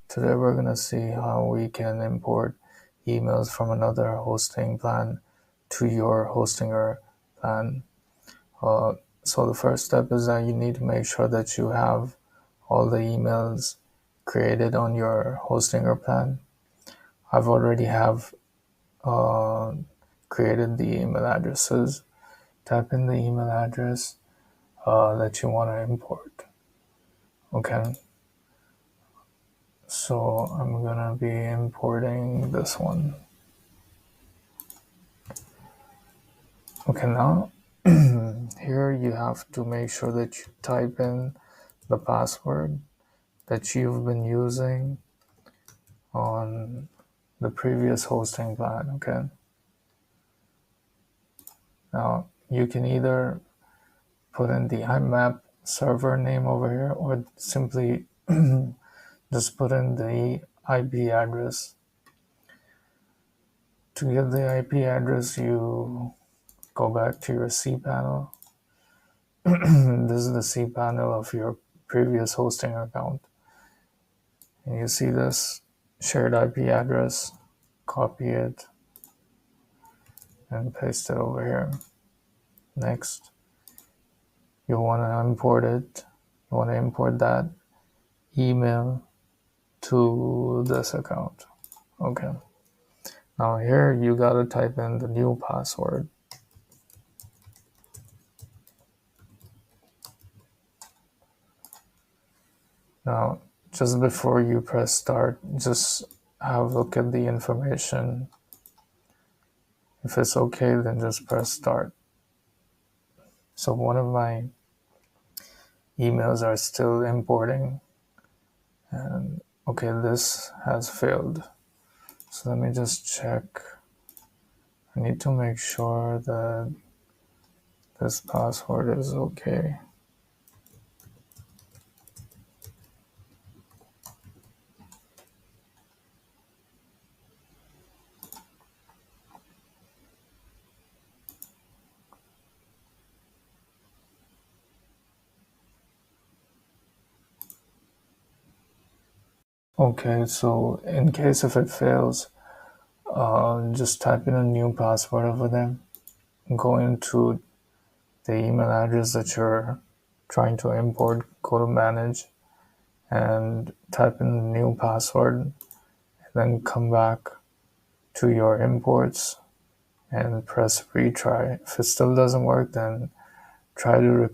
Today we're going to see how we can import emails from another hosting plan to your Hostinger plan. So the first step is that you need to make sure that you have all the emails created on your Hostinger plan. I've already have created the email addresses. Type in the email address that you want to import. Okay, so I'm gonna be importing this one. Okay, now here you have to make sure that you type in the password that you've been using on the previous hosting plan. Okay, now you can either put in the IMAP server name over here or simply just put in the IP address. To get the IP address, you go back to your cPanel. This is the cPanel of your previous hosting account. And you see this shared IP address, copy it and paste it over here. Next, you want to import it. You want to import that email to this account. Okay. Now here you got to type in the new password. Now, just before you press start, just have a look at the information. If it's okay, then just press start. So one of my emails are still importing, and okay, this has failed. So let me just check. I need to make sure that this password is okay. Okay, so in case if it fails, just type in a new password over there. Go into the email address that you're trying to import, go to manage and type in the new password, and then come back to your imports and press retry. If it still doesn't work, then try to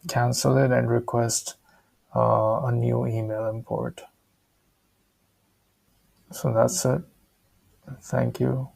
cancel it and request a new email import. So that's it. Thank you.